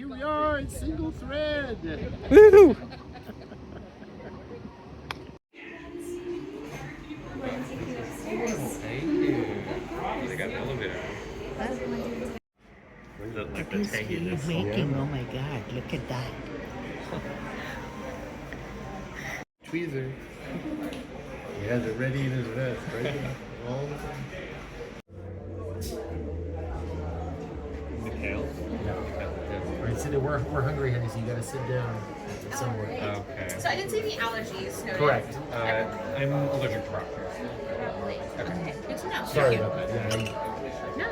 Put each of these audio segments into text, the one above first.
Here we are in single thread. Woo! Thank you. They got an elevator. What is he making? Oh my God, look at that. Tweezer. He has it ready in his vest, right? All the time. Mikhail? Yeah. All right, sit down. We're hungry, honey, so you gotta sit down somewhere. Okay. So I didn't see any allergies noted. Correct. I'm allergic to rock. Okay, good to know. Sorry Thank about that. Yeah, you. No.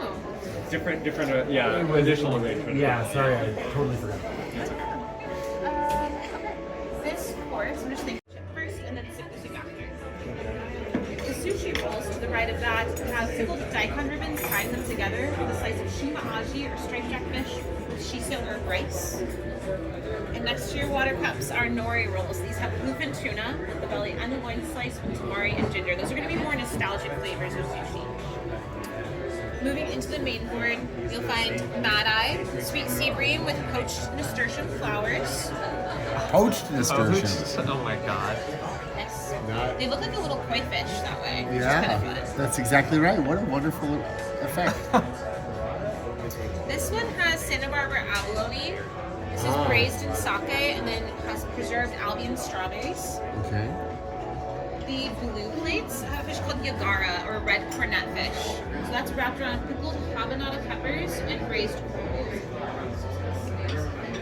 Different, additional arrangement. yeah, sorry, I totally forgot. Okay. This course, I'm just thinking first and then sip the soup after. The sushi rolls to the right of that have pickled daikon ribbons tying them together with a slice of shima aji or striped jackfish with shiso herb rice. And next to your water cups are nori rolls. These have bluefin tuna with the belly and the loin slice with tamari and ginger. Those are going to be more nostalgic flavors of sushi. Moving into the main board, you'll find Mad Eye, sweet sea bream with poached nasturtium flowers. Poached nasturtium. Oh my god. Yes. Not- They look like a little koi fish that way. Which is Yeah, kind of fun. that's exactly right. What a wonderful effect. This one has Santa Barbara abalone. This is braised in sake and then has preserved Albion strawberries. Okay. The blue plates have a fish called yagara or red cornet fish. So that's wrapped around pickled habanado peppers and braised cold.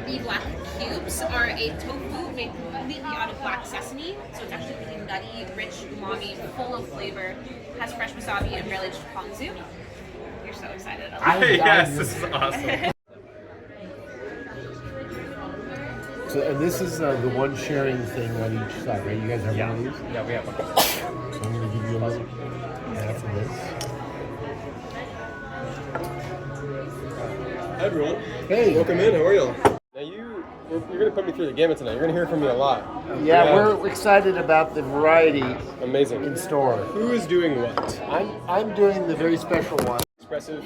The black cubes are a tofu made completely out of black sesame. So it's actually really nutty, rich, umami, full of flavor. Has fresh wasabi and barely aged ponzu. You're so excited. Yes, this is awesome. So, and this is the one sharing thing on each side, right? You guys have one of these? Yeah, we have one. So I'm going to give you a little half of this. Hi everyone. Hey. Welcome in. How are you? Now you're going to put me through the gamut tonight. You're going to hear from me a lot. Yeah, we're excited about the variety Amazing. in store. Who is doing what? I'm doing the very special one. Expressive.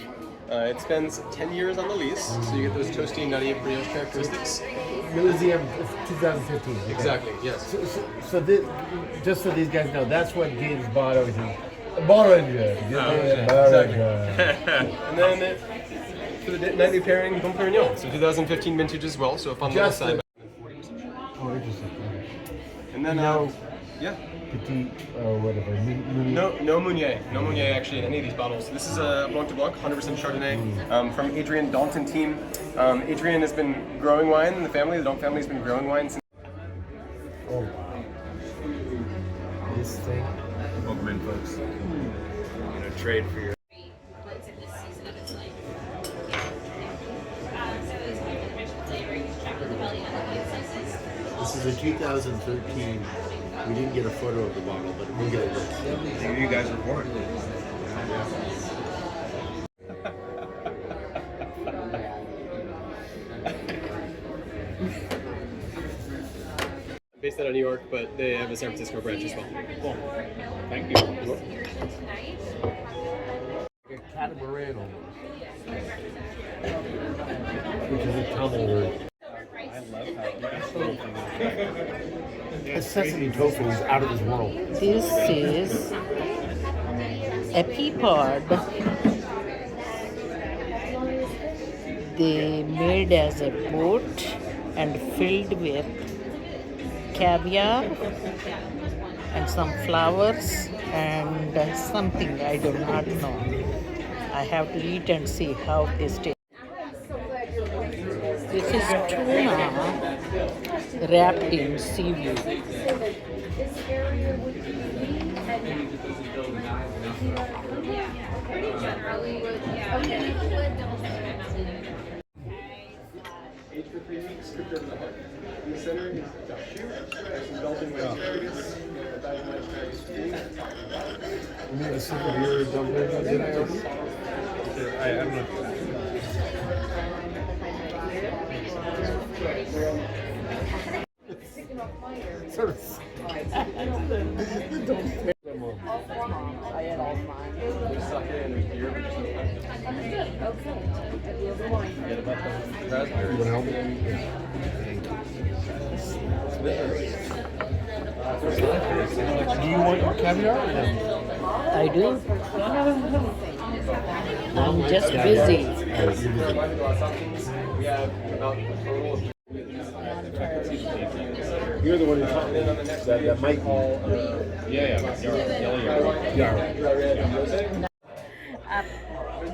It spends 10 years on the lease, so you get those toasty, nutty brioche characteristics. Museum 2015. Okay. Exactly. Yes. So this, just so these guys know, that's what James bought over here. Bollinger. Exactly. And then for the nightly pairing, Dom Perignon. So 2015 vintage as well. So a fun little Just side. Oh, interesting. And then No. yeah. Petit, whatever. No Meunier actually in any of these bottles. This is a Blanc de Blanc, 100% Chardonnay from Adrian Dalton team. Adrian has been growing wine in the family. The Dalton family has been growing wine since. Oh, wow. This thing. Welcome in, folks. I'm gonna trade for your. Once in this season of its life. So it's kind of rich flavor. You check with the belly and the white slices. This is a 2013. We didn't get a photo of the bottle, but we'll get it. You guys were born. Based out of New York, but they have a San Francisco branch as well. Cool. Thank you. Catamaran almost. Which is a Tamil word. I love how The sesame tofu is out of this world. This is a pea pod. They made as a boat and filled with caviar and some flowers and something I do not know. I have to eat and see how this tastes. This is tuna wrapped in seaweed. Aged for 3 weeks, cooked over the heart. In the center is dashu, some Dalton white asparagus, Belgian white asparagus steam. You need a sip of your dumpling? Did I already? I don't know. Sort of. I had all mine. There's sake and there's beer, but there's no You want to help me? Do you want your caviar? I do. I'm just busy. You're the one who taught me that might call.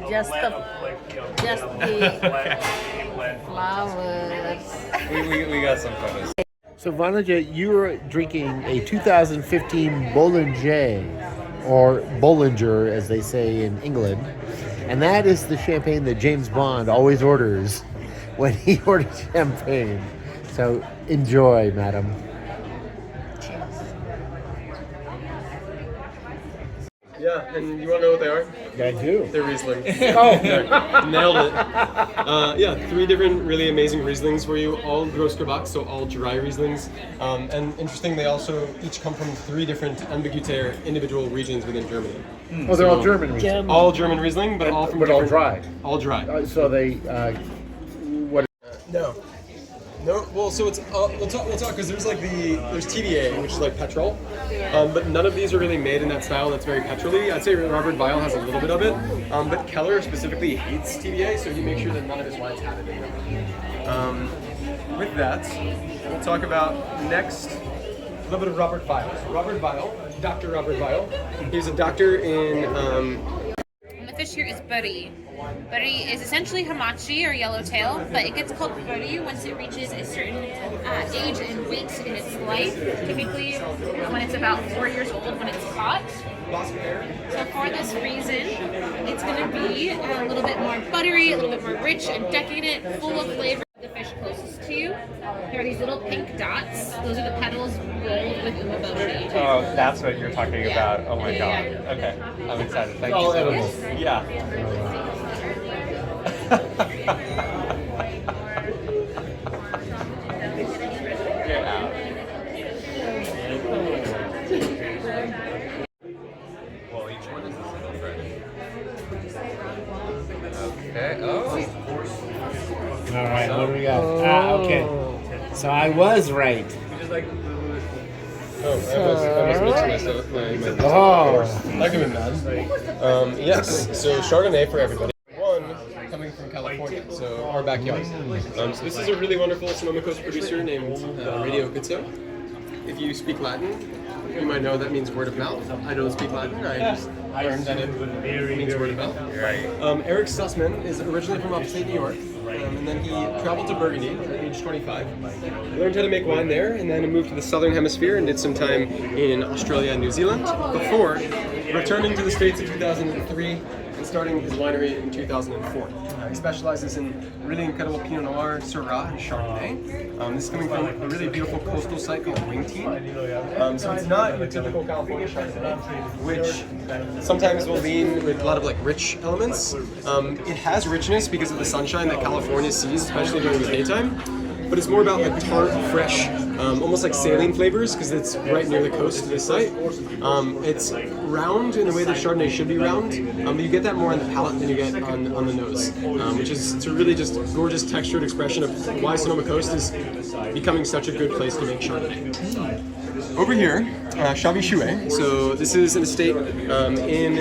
Just the flowers. We got some photos. So Vanaja, you're drinking a 2015 Bollinger, or Bollinger as they say in England, and that is the champagne that James Bond always orders when he orders champagne. So enjoy, madam. Yeah, and you want to know what they are? I do. They're Riesling. Oh, Nailed it. Yeah, 3 different really amazing Rieslings for you, all Großgerbach, so all dry Rieslings. And interesting, they also each come from 3 different ambiguïtaire individual regions within Germany. oh, they're all German. All German Riesling, but all from But all different- dry. All dry. So they, what? No. No, well, so it's we'll talk because there's TDA, which is like petrol, but none of these are really made in that style that's very petrol-y. I'd say Robert Weil has a little bit of it, but Keller specifically hates TDA, so he makes sure that none of his wines have it in them. With that, we'll talk about next a little bit of Robert Weil. So Robert Weil, Dr. Robert Weil, he's a doctor in. And the fish here is buddy. Buddy is essentially hamachi or yellowtail, but it gets called buddy once it reaches a certain age and weight in its life. Typically, when it's about 4 years old, when it's caught. So for this reason, it's going to be a little bit more buttery, a little bit more rich and decadent, full of flavor. The fish closest to you, there are these little pink dots. Those are the petals rolled with umeboshi. Oh, that's what you're talking about. Oh my god. Yeah. Okay, I'm excited. Thank all you so edible. much. Yeah. Get out. Well, each one is a single thread. Okay. Oh. All right, what do we got? Okay. So I was right. I was mixing myself. Oh. I can be mad. Yes, so Chardonnay for everybody. One coming from California, so our backyard. So this is a really wonderful Sonoma Coast producer named Radio Pizzo. If you speak Latin, you might know that means word of mouth. I don't speak Latin. I just learned that it means word of mouth. Right. Eric Sussman is originally from upstate New York, and then he traveled to Burgundy at age 25. Learned how to make wine there, and then moved to the southern hemisphere and did some time in Australia and New Zealand before returning to the States in 2003 and starting his winery in 2004. He specializes in really incredible Pinot Noir, Syrah, and Chardonnay. This is coming from a really beautiful coastal site called Wingteen. So it's not your typical California Chardonnay, which sometimes will lean with a lot of like rich elements. It has richness because of the sunshine that California sees, especially during the daytime. But it's more about like tart, fresh, almost like saline flavors because it's right near the coast of this site. It's round in the way that Chardonnay should be round, but you get that more on the palate than you get on the nose, which is it's a really just gorgeous textured expression of why Sonoma Coast is becoming such a good place to make Chardonnay. Over here, Chavy Chouet. So this is an estate in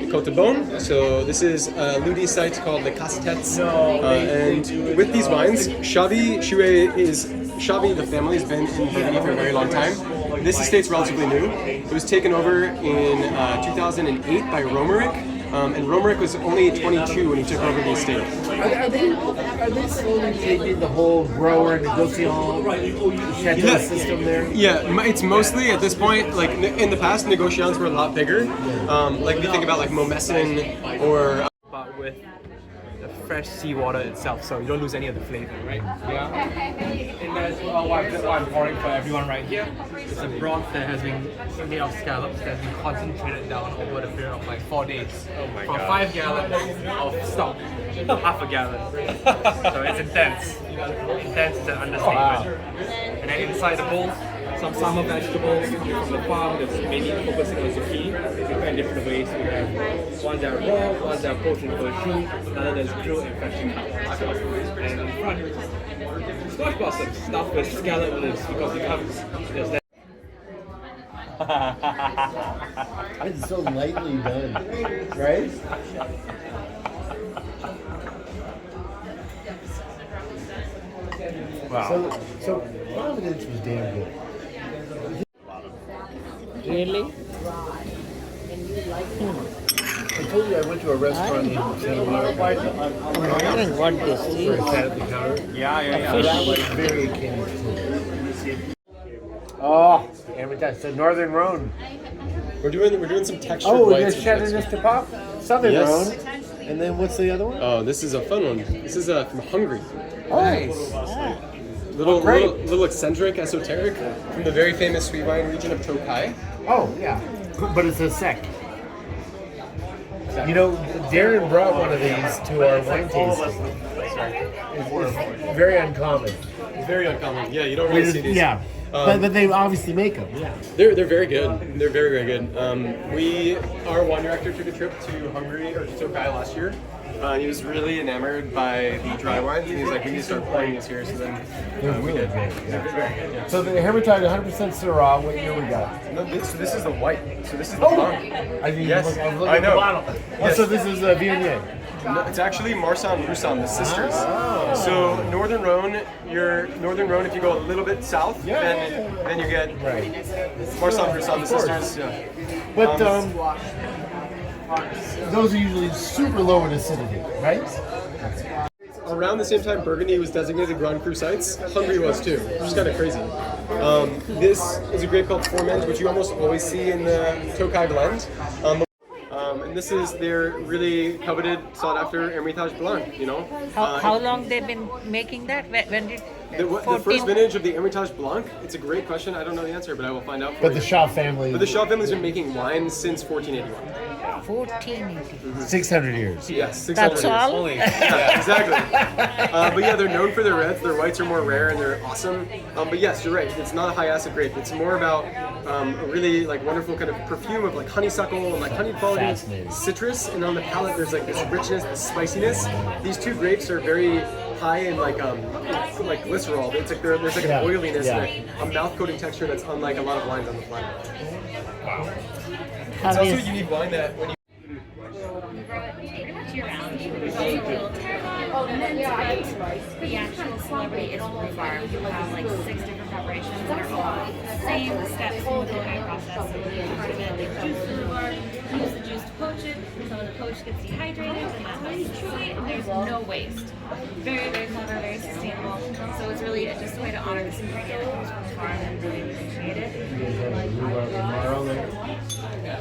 Côte de Beaune. So this is a Ludi site called the Castettes. And with these wines, Chavy Chouet Chavy, the family, has been in Burgundy for a very long time. This estate's relatively new. It was taken over in 2008 by Romerick. And Romerick was only 22 when he took over the estate. Are they slowly taking the whole grower negociant chateau system there? Yeah, it's mostly at this point, like in the past, negociants were a lot bigger. Like if you think about like Momessen or... But with the fresh seawater itself, so you don't lose any of the flavor, right? Yeah. And that's what I'm pouring for everyone right here. It's a broth that has been made of scallops that has been concentrated down over the period of like 4 days. Oh my For God. 5 gallons of stock, half a gallon. So it's intense. Intense is an understatement. And then inside the bowl, some summer vegetables from the farm that's mainly focusing on zucchini in different ways. We have ones that are raw, ones that are poached into a shoe, another that's grilled and freshly cut. And in front, squash blossoms stuffed with scallop leaves because it comes there's that. It's so lightly done, right? Wow. So Providence was damn good. Really? I told you I went to a restaurant in Santa Monica. I'm wondering what this Where is. I sat at the counter. Yeah. That was very akin to. Oh, Hermitage. So Northern Rhone. We're doing some textured Oh, whites. there's Chardonnay to pop. Southern Yes. Rhone. And then what's the other one? Oh, this is a fun one. This is from Hungary. Nice. Little eccentric, esoteric, from the very famous sweet wine region of Tokai. Oh, yeah. But it's a sec. You know, Darren brought one of these to our wine tasting. It's very uncommon. It's very uncommon. Yeah, you don't really see these. Yeah. But they obviously make them. Yeah. They're very good. They're very, very good. Our wine director took a trip to Hungary or to Tokai last year. He was really enamored by the dry wines, and he's like, we need to start pouring this here. So then we did. Yeah. So the Hermitage 100% Syrah. What year we got? No, this is the white. So this is the blanc. I mean, Yes, I was looking I at the know. bottle. Yes. So this is Viognier. No, it's actually Marsan and Roussan, the sisters. So Northern Rhone, if you go a little bit south, then you get Right. Marsan and Roussan, the sisters. Yeah. But those are usually super low in acidity, right? Around the same time Burgundy was designated Grand Cru sites, Hungary was too, which is kind of crazy. This is a grape called Formens, which you almost always see in the Tokai blend. And this is their really coveted, sought after Hermitage Blanc, you know? How long they've been making that? When did The 14? first vintage of the Hermitage Blanc, it's a great question. I don't know the answer, but I will find out for But you. the Shaw family, But the Shaw family's been making wine since 1481. 1480. 600 years. Yes, 600 That's years. all? Yeah, exactly. But yeah, they're known for their reds. Their whites are more rare and they're awesome. But yes, you're right. It's not a high acid grape. It's more about a really like wonderful kind of perfume of like honeysuckle and like honey quality, Fascinating. citrus, and on the palate there's like this richness, this spiciness. These two grapes are very high in like glycerol. It's like there's like an oiliness and a mouth coating texture that's unlike a lot of wines on the planet. It's also a unique wine that when you pretty much year round. We actual celebrity is from the farm. We have like 6 different preparations that are all same steps in the cooking process. So part of it, they juice in the bark, use the juice to poach it. Some of the poach gets dehydrated, and that's how you chew it, and there's no waste. Very, very clever, very sustainable. So it's really just a way to honor this ingredient that comes from the farm and really appreciate it.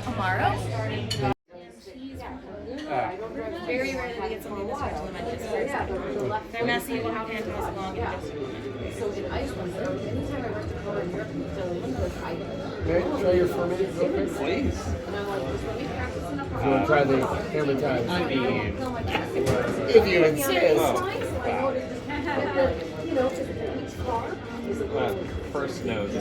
Amaro? Very rarely we get something this rich in the menus. They're messy, we'll have hand toss along and just Try your fermented real quick, please. You want to try the Hermitage? I mean, if you insist. First nose.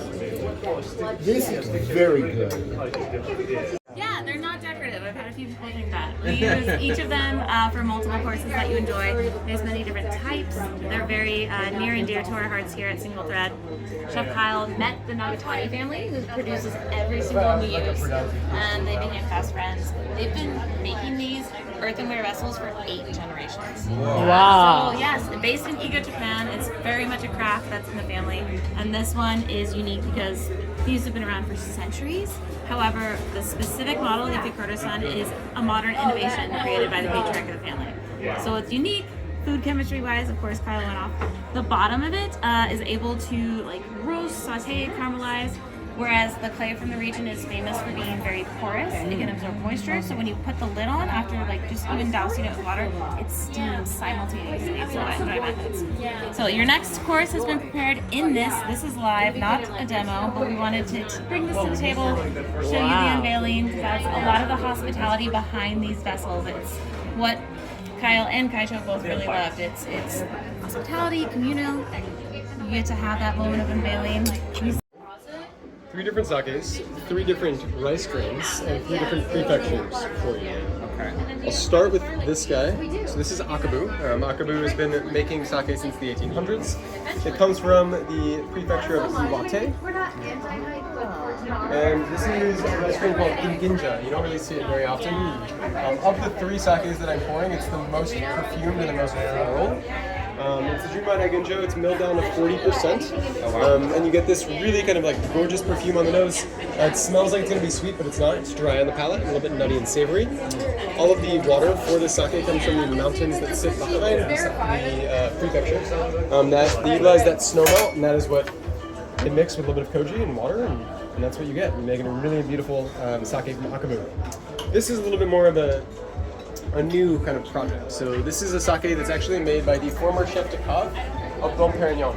This is very good. yeah, they're not decorative. I've had a few people think that. We use each of them for multiple courses that you enjoy. There's many different types. They're very near and dear to our hearts here at Single Thread. Chef Kyle met the Nagatani family, who produces every single one we use, and they became fast friends. They've been making these earthenware vessels for 8 generations. Wow. So yes, based in Iga, Japan. It's very much a craft that's in the family, and this one is unique because these have been around for centuries. However, the specific model, the Ikikoto-san, is a modern innovation created by the patriarch of the family. So it's unique. Food chemistry wise, of course, Kyle went off. The bottom of it is able to like roast, saute, caramelize, whereas the clay from the region is famous for being very porous. It can absorb moisture, so when you put the lid on after like just even dousing it with water, it steams simultaneously. So I enjoy methods. So your next course has been prepared in this. This is live, not a demo, but we wanted to bring this to the table, show you the unveiling, because that's a lot of the hospitality behind these vessels. It's what Kyle and Kaicho both really loved. It's hospitality, communal, and you get to have that moment of unveiling. 3 different sakes, 3 different rice grains, and 3 different prefectures for you. Okay. I'll start with this guy. So this is Akabu. Akabu has been making sake since the 1800s. It comes from the prefecture of Iwate. And this is a rice grain called Ginginja. You don't really see it very often. Of the 3 sakes that I'm pouring, it's the most perfumed and the most floral. It's a Junmai Ginjo. It's milled down to 40%. And you get this really kind of like gorgeous perfume on the nose. It smells like it's going to be sweet, but it's not. It's dry on the palate, a little bit nutty and savory. All of the water for this sake comes from the mountains that sit behind the prefecture. They utilize that snow melt, and that is what they mix with a little bit of koji and water, and that's what you get. You're making a really beautiful sake from Akabu. This is a little bit more of a new kind of project. So this is a sake that's actually made by the former chef de cave of Dom Perignon.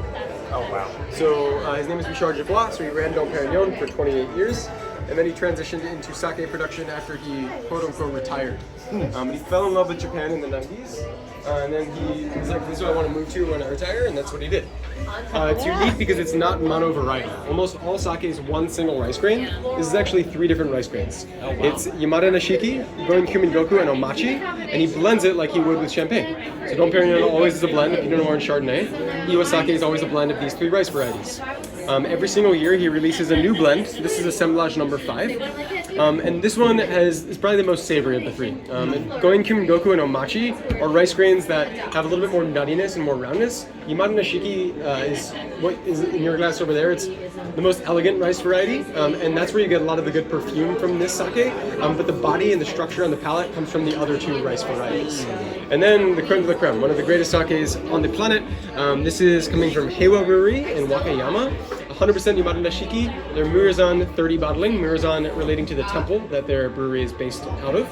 Oh wow. So his name is Richard Dubois, so he ran Dom Perignon for 28 years, and then he transitioned into sake production after he quote-unquote retired. He fell in love with Japan in the 90s, and then he was like, this is what I want to move to when I retire, and that's what he did. It's unique because it's not mono variety. Almost all sake is one single rice grain. This is actually 3 different rice grains. Oh, wow. It's Yamada Nashiki, Goin Kumingoku, and Omachi, and he blends it like he would with champagne. So Dom Perignon always is a blend of Pinot Noir and Chardonnay. Iwasake is always a blend of these 3 rice varieties. Every single year he releases a new blend. This is assemblage number 5. And this one is probably the most savory of the 3. Goin Kumingoku and Omachi are rice grains that have a little bit more nuttiness and more roundness. Yamada Nashiki is what is in your glass over there. It's the most elegant rice variety, and that's where you get a lot of the good perfume from this sake. But the body and the structure on the palate comes from the other 2 rice varieties. And then the creme de la creme, one of the greatest sakes on the planet. This is coming from Heiwa Brewery in Wakayama. 100% Yamada Nashiki. They're Murazan 30 bottling, Murazan relating to the temple that their brewery is based out of.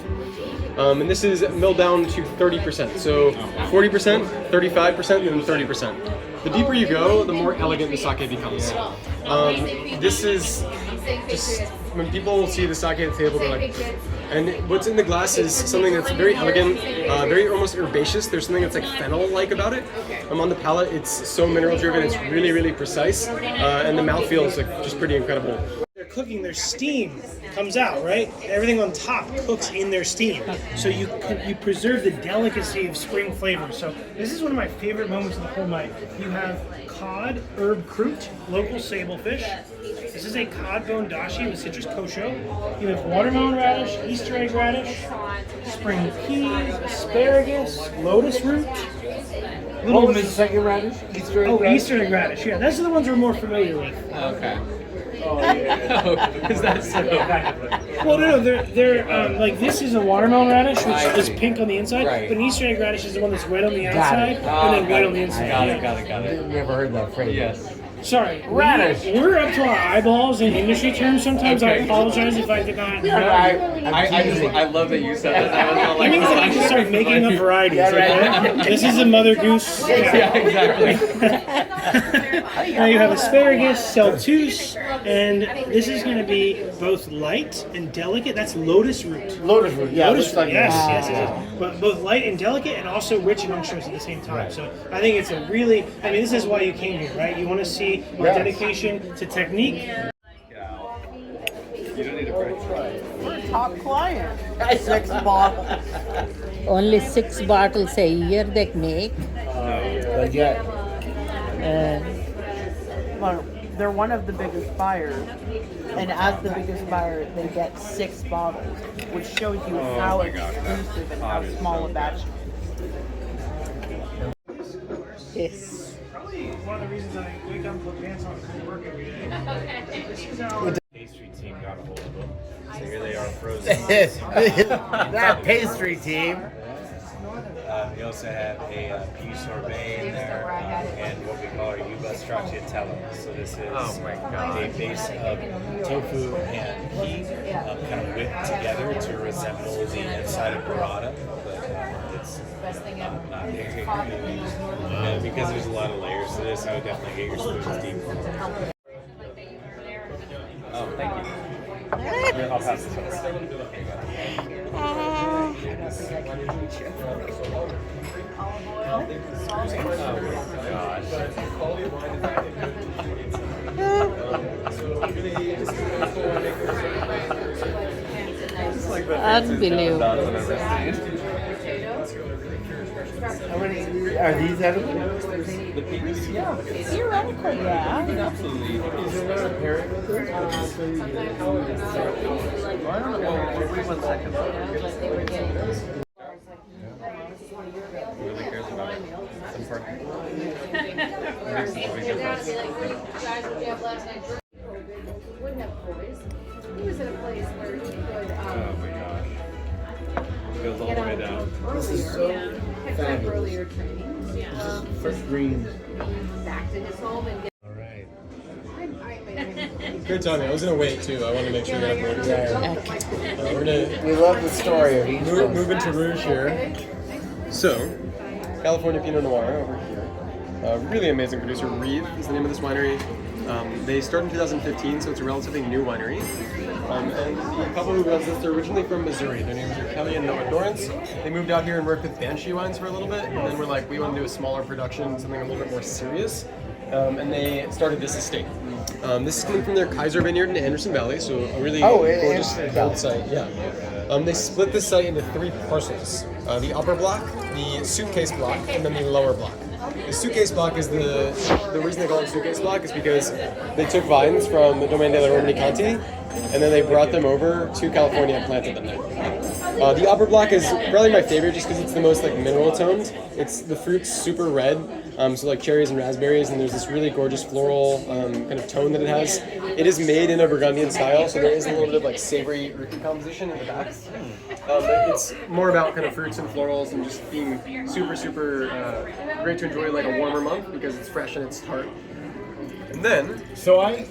And this is milled down to 30%. So 40%, 35%, and then 30%. The deeper you go, the more elegant the sake becomes. This is just, when people see the sake at the table, they're like, and what's in the glass is something that's very elegant, very almost herbaceous. There's something that's like fennel-like about it. On the palate, it's so mineral-driven, it's really, really precise, and the mouthfeel is like just pretty incredible. They're cooking, their steam comes out, right? Everything on top cooks in their steam. So you preserve the delicacy of spring flavor. So this is one of my favorite moments of the whole night. You have cod, herb croûte, local sable fish. This is a cod bone dashi with citrus kosho. You have watermelon radish, Easter egg radish, spring peas, asparagus, lotus root. What was the second radish? Easter egg radish? Easter egg radish. Yeah, those are the ones we're more familiar with. Okay. Is that so? Well, no, they're like this is a watermelon radish, which is pink on the inside, Right. but an Easter egg radish is the one that's red on the outside and then white on the inside. Got it. I've never heard that phrase. Yes. Sorry, Radish. We're up to our eyeballs in industry terms sometimes. I Okay. apologize if I did not. I love that you said that. I was all It like, means that I can start making up varieties. Okay? This is a mother goose. Yeah, exactly. Now you have asparagus, celtus, and this is going to be both light and delicate. That's lotus root. Lotus root, yeah. Lotus looks like root, yes. But both light and delicate, and also rich and unctuous at the same time. So I think it's a really, this is why you came here, right? You want to see our dedication to technique. You don't need a break. Top client. 6 bottles. Only 6 bottles a year they make. But yet, Well, they're one of the biggest buyers, and as the biggest buyer, they get 6 bottles, which shows you how exclusive and how small a batch. Yes. Probably one of the reasons I wake up and put pants on and work every day. This is our Pastry team got a hold of them. So here they are frozen. that pastry team. We also have a beef sorbet in there and what we call our yuba stracciatella. So this is a base of tofu and ghee kind of whipped together to resemble the inside of burrata. But it's not very and because there's a lot of layers to this, I would definitely get your spoons deep. Oh, thank you. I'll pass this over. Unbelievable. How many are these edible? Theoretically, yeah. Absolutely. Is there not a parent with this? I don't know. Wait 1 second. Really cares about some part. Makes a big difference. Oh my gosh. Goes all the way down. This is so fabulous. Fresh greens. All right. Good timing. I was gonna wait too. I want to make sure you have more. We're gonna We love the story of each one. move into Rouge here. So, California Pinot Noir over here. Really amazing producer. Reeve is the name of this winery. They started in 2015, so it's a relatively new winery. And the couple who runs this, they're originally from Missouri. Their names are Kelly and Noah Dorrance. They moved out here and worked with Banshee Wines for a little bit, and then we're like, we want to do a smaller production, something a little bit more serious. And they started this estate. This is coming from their Kaiser Vineyard in Anderson Valley, so a really gorgeous old site. Yeah. They split this site into 3 parcels: the upper block, the suitcase block, and then the lower block. The suitcase block is the reason they call it suitcase block is because they took vines from the Domaine de la Romani Conti, and then they brought them over to California and planted them there. The upper block is probably my favorite just because it's the most like mineral toned. It's the fruit's super red, so like cherries and raspberries, and there's this really gorgeous floral kind of tone that it has. It is made in a Burgundian style, so there is a little bit of like savory earthy composition in the back. But it's more about kind of fruits and florals and just being super great to enjoy like a warmer month because it's fresh and it's tart. And then, So I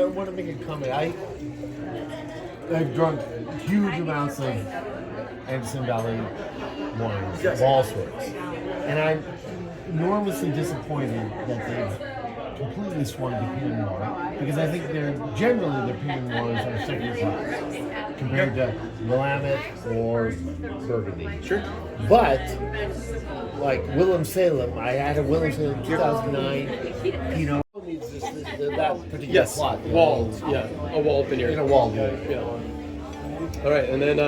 want to make a comment. I've drunk huge amounts of Anderson Valley wines of all sorts, and I'm enormously disappointed that they've completely swung to Pinot Noir because I think their Pinot Noirs are second class compared to Willamette or Burgundy. sure. But like Willem Salem, I had a Willem Salem 2009 Pinot. Needs that particular Yes, plot. walled. Yeah, a walled vineyard. In a walled vineyard. Yeah. All right, and then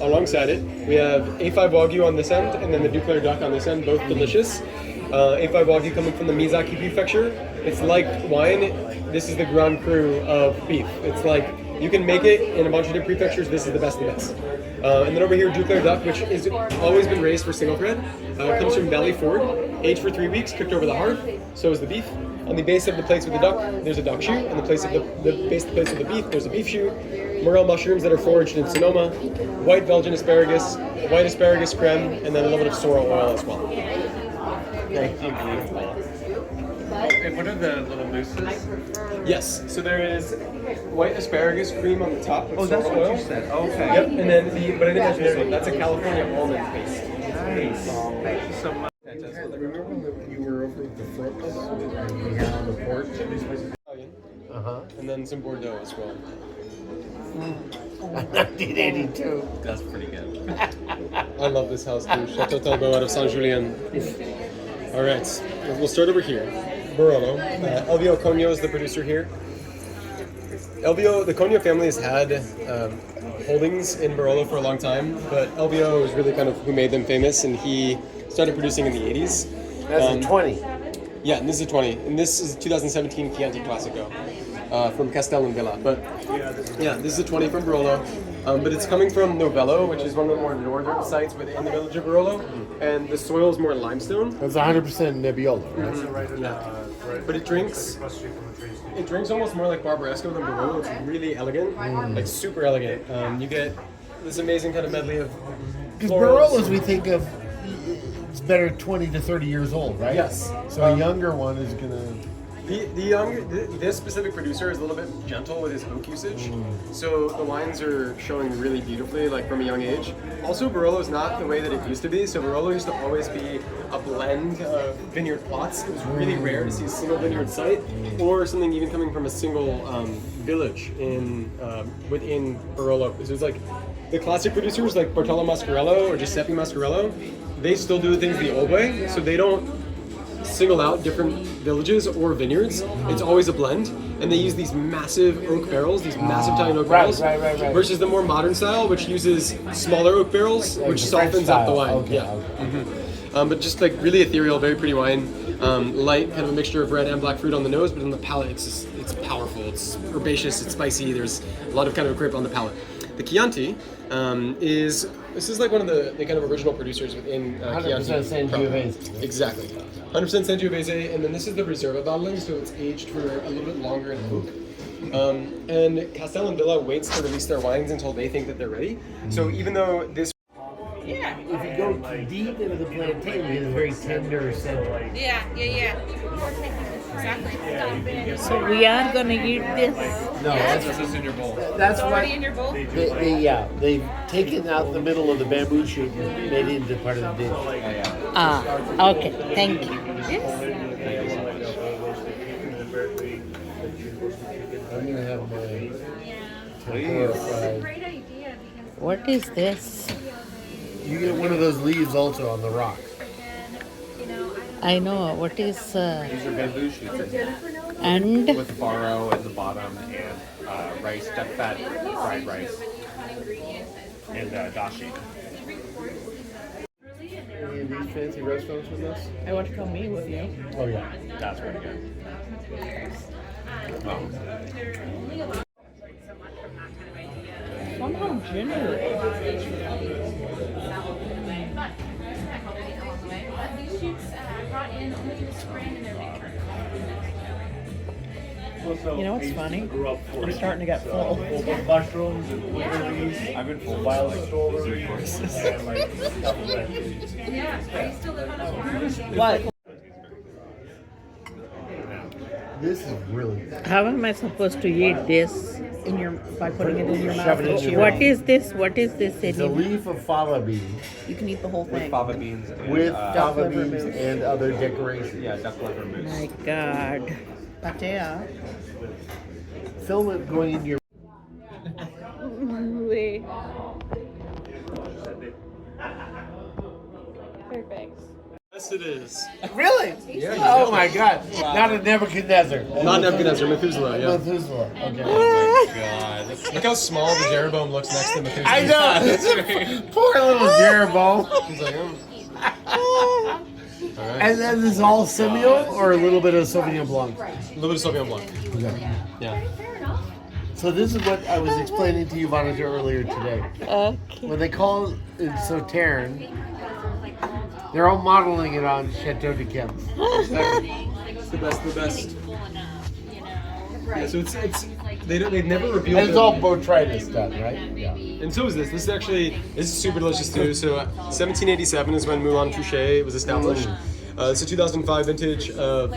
alongside it, we have A5 Wagyu on this end, and then the Duclair Duck on this end, both delicious. A5 Wagyu coming from the Miyazaki Prefecture. It's like wine. This is the Grand Cru of beef. It's like you can make it in a bunch of different prefectures. This is the best of the best. And then over here, Duclair Duck, which has always been raised for single thread. Comes from Valley Ford, aged for 3 weeks, cooked over the hearth. So is the beef. On the base of the plates with the duck, there's a duck shoe. On the place of the base of the plates with the beef, there's a beef shoe. Morel mushrooms that are foraged in Sonoma, white Belgian asparagus, white asparagus creme, and then a little bit of sorrel oil as well. And what are the little mousses? Yes, so there is white asparagus cream on the top with Oh, that's sorrel what oil. you said. Okay. Yep, and then but I didn't mention this one. That's a California almond paste. Nice. Thank you so much. Remember when you were over at the Front and we had on the porch? And then some Bordeaux as well. 1982. That's pretty good. I love this house too. Chateau Talbot out of Saint Julien. All right, we'll start over here. Barolo. Elvio Conio is the producer here. Elvio, the Conio family has had holdings in Barolo for a long time, but Elvio is really kind of who made them famous, and he started producing in the 80s. That's a 20. Yeah, and this is a 20. And this is 2017 Chianti Classico from Castel and Villa. But yeah, this is a 20 from Barolo. But it's coming from Novello, which is one of the more northern sites within the village of Barolo. And the soil is more limestone. That's 100% Nebbiolo, right? But it drinks almost more like Barbaresco than Barolo. It's really elegant, like super elegant. You get this amazing kind of medley of Because florals. Barolos we think of, it's better 20 to 30 years old, right? Yes. So a younger one is going to... This specific producer is a little bit gentle with his oak usage, so the wines are showing really beautifully, like from a young age. Also, Barolo is not the way that it used to be. So Barolo used to always be a blend of vineyard plots. It was really rare to see a single vineyard site, or something even coming from a single village within Barolo. So it's like the classic producers, like Bartolo Mascarello or Giuseppe Mascarello. They still do things the old way, so they don't single out different villages or vineyards. It's always a blend, and they use these massive oak barrels, these massive Italian oak barrels, right. versus the more modern style, which uses smaller oak barrels, which softens up the wine. Okay, Yeah. okay. But just like really ethereal, very pretty wine. Light, kind of a mixture of red and black fruit on the nose, but on the palate, it's powerful. It's herbaceous. It's spicy. There's a lot of kind of grip on the palate. The Chianti is like one of the kind of original producers within 100% Chianti. Sangiovese. Exactly. 100% Sangiovese, and then this is the Reserva bottling, so it's aged for a little bit longer in oak. And Castel and Villa waits to release their wines until they think that they're ready. So even though this If you go deep into the plantain, it is very tender center. Yeah. Exactly. So we are gonna eat this. No, That's just in your bowl. that's It's what. already in your bowl. They've taken out the middle of the bamboo shoot and made it into part of the dish. Ah, okay. Thank you. I'm gonna have my tempura fried. What is this? You get one of those leaves also on the rock. I know. What is These are bamboo shoots in here and with farro at the bottom and rice, duck fat, fried rice, and dashi. Any of these fancy restaurants with us? I want to come meet with you. Oh yeah. That's pretty good. Somehow ginger. These shoots brought in only through the spring and they're big. You know what's funny? I'm starting to get full. Mushrooms and blueberries. I've been full Wild like strawberries. 3 courses. And like couple veggies. Yeah. Are you still live on a farm? What? This is really good. how am I supposed to eat this? In your by putting it in your mouth. Shove it in your What mouth. is this? What is this? It's a anyway? leaf of fava bean You can eat the whole With thing. fava beans and with Duck fava liver beans mousse. and other decorations. yeah, duck liver mousse. My God. Patea. Film it going in your. Wait. Perfect. Yes, it is. Really? Yeah. Oh my God! Not a Nebuchadnezzar. Not Nebuchadnezzar, Methuselah. Yeah. Methuselah. Okay. God. Look how small the Jeroboam looks next to Methuselah. I know. Poor little Jeroboam. He's like, All right. And then this is all Semillon or a little bit of Sauvignon Blanc. A little bit of Sauvignon Blanc. Yeah. So this is what I was explaining to you, Vanisha, earlier today. Okay. When they call it Sauterne, they're all modeling it on Chateau de Chem. It's the best. Yeah, so they've never revealed And it's it. all botrytis done, right? Yeah. And so is this. This is super delicious too. So 1787 is when Moulin Touché was established. It's a 2005 vintage of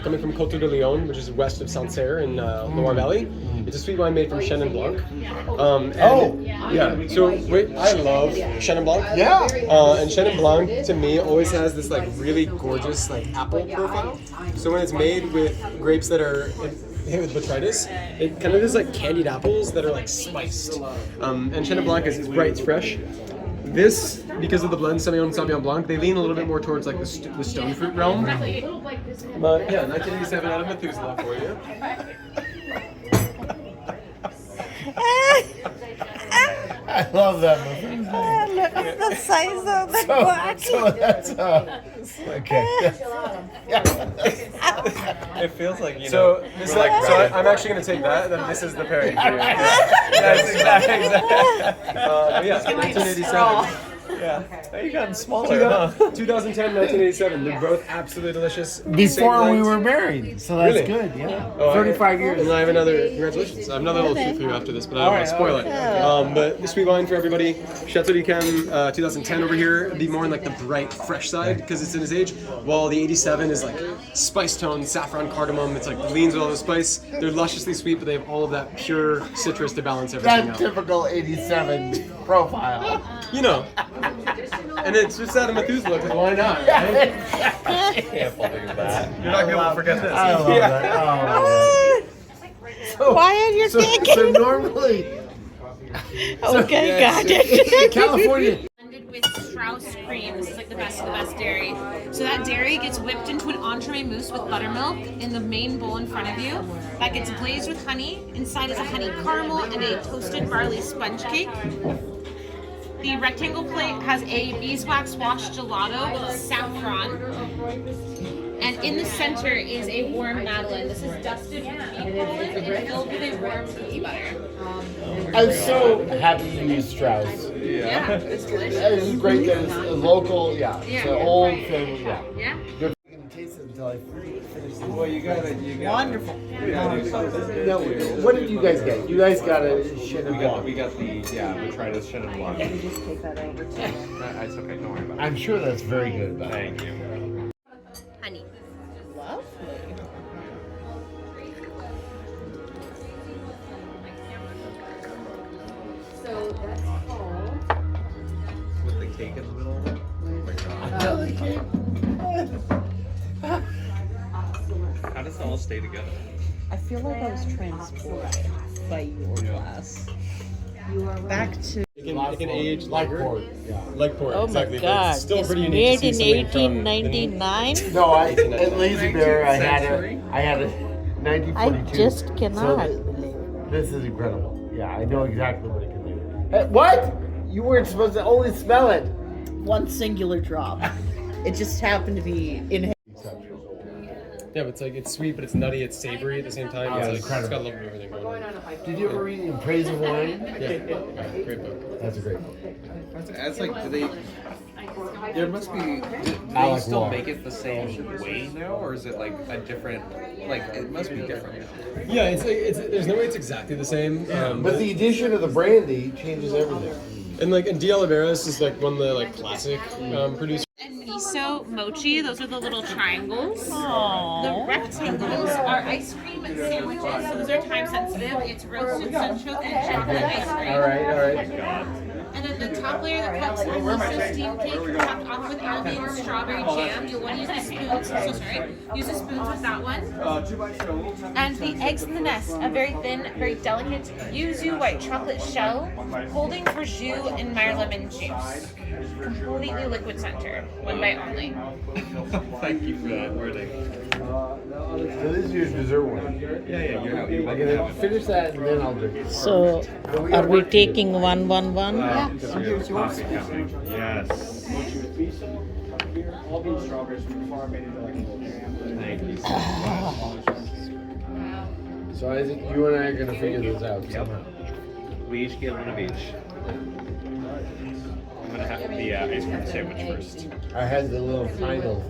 coming from Côte de Lion, which is west of Sancerre in Loire Valley. It's a sweet wine made from Chenin Blanc. Yeah. So I love Chenin Blanc. Yeah. And Chenin Blanc to me always has this like really gorgeous like apple profile. So when it's made with grapes that are with botrytis, it kind of is like candied apples that are like spiced. And Chenin Blanc is bright, it's fresh. This, because of the blend Semillon and Sauvignon Blanc, they lean a little bit more towards like the stone fruit realm. But yeah, 1987 out of Methuselah for you. I love that movie. Look at the size of the So that's okay. It feels like, you know, So I'm actually going to take that, and then this is the pairing for you. That's exactly. But yeah, 1987. yeah. You gotten smaller, huh? 2010, 1987. They're both absolutely delicious. Before Same we blends. were married, so that's Really? good. Yeah. Oh, 35 years. And I have another, congratulations. I have another little treat for you after this, but I don't want to spoil it. But the sweet wine for everybody. Chateau de Chem 2010 over here, be more on like the bright, fresh side because it's in his age, while the 87 is like spice tone, saffron, cardamom. It's like leans with all the spice. They're lusciously sweet, but they have all of that pure citrus to balance everything That out. typical 87 profile. You know. And it's just out of Methuselah, because why not? Right? Can't believe that. You're not going to forget this. I love that. Oh, my God. Why are you taking? So normally, Okay, got it. California. Blended with Strauss cream. This is like the best of the best dairy. So that dairy gets whipped into an entremet mousse with buttermilk in the main bowl in front of you. That gets glazed with honey. Inside is a honey caramel and a toasted barley sponge cake. The rectangle plate has a beeswax wash gelato with saffron. And in the center is a warm madeleine. This is dusted with beet pollen and filled with a warm cookie butter. I'm so happy you use Strauss. Yeah, it's delicious. This is great that it's a local, it's an old family, Yeah. Good. I can taste it until I finish this. Well, you gotta. Wonderful. No, what did you guys get? You guys got a Chenin Blanc. We got we tried a Chenin Blanc. Can you just take that over to It's okay, don't worry about it. I'm sure that's very good. But Thank you. Honey. Lovely. So that's called. With the cake in the middle of it. How does it all stay together? I feel like I was transported by your glass. Back to It can age like longer. pork. Yeah. Like pork, Oh exactly. my but God! It's still It's pretty unique to made see in something from the- 1899. No, at Lazy Bear I had a 1942. I just So cannot. this is incredible. Yeah, I know exactly what it can do. Hey, what? You weren't supposed to only smell it. one singular drop. It just happened to be in. Yeah, but it's sweet, but it's nutty, it's savory at the same time. Oh, It's, it's it's got a incredible. little bit of everything going on. Did you ever read In Praise of Wine? Yeah, great book. That's a great book. That's like, do they? There must be. Do I they like still water. make it the same way now, or is it like a different? Like it must be different now. Yeah, there's no way it's exactly the same. But the addition of the brandy changes everything. and D. Oliveira's is like one of the classic producers. And miso mochi, those are the little triangles. Aww. The rectangles are ice cream sandwiches, so those are time sensitive. It's roasted sunchoke and chocolate ice cream. All right. And then the top layer that comes in the miso steam cake topped off with almond strawberry jam. You'll want to use the spoons. Use the spoons with that one. And the eggs in the nest, a very thin, very delicate yuzu white chocolate shell, holding for jus and Meyer lemon juice. Completely liquid center, one bite only. Thank you for that wording. So this is your dessert one. Yeah, you're I'm gonna finish that and then I'll drink it. So, are we taking 111? Yeah. Here's yours. Yes. Thank you so much. So Isaac, you and I are gonna figure this out somehow. We each get one of each. I'm gonna have the ice cream sandwich first. I had the little final.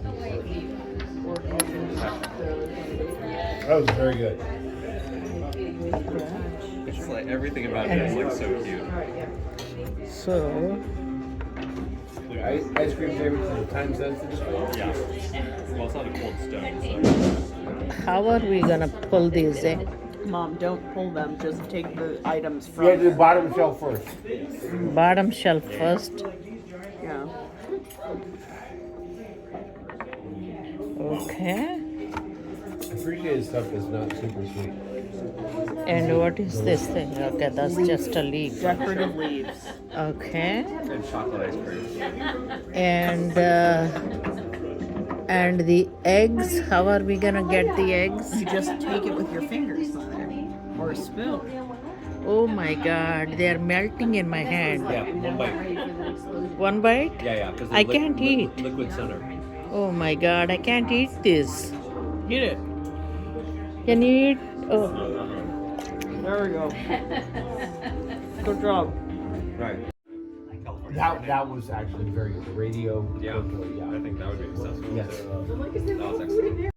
That was very good. It's like everything about it is like so cute. So, Ice cream sandwich is a time sensitive thing. Yeah. Well, it's not a cold stone, so. how are we gonna pull these in? Mom, don't pull them. Just take the items You from. had to do the bottom shelf first. Bottom shelf first. Yeah. Okay. Appreciated stuff is not super sweet. And what is this thing? Okay, that's just a leaf. Decorative leaves. Okay. And chocolate ice cream. And the eggs, how are we gonna get the eggs? You just take it with your fingers, Mother, or a spoon. Oh my god, they are melting in my hand. Yeah, one bite. One bite? Yeah, because I can't eat. Liquid center. Oh my god, I can't eat this. Eat it. Can you eat? Oh, There we go. Good job. Right. That was actually very good. Radio. Yeah. Tokyo, I think that would be successful. Yes. That was excellent.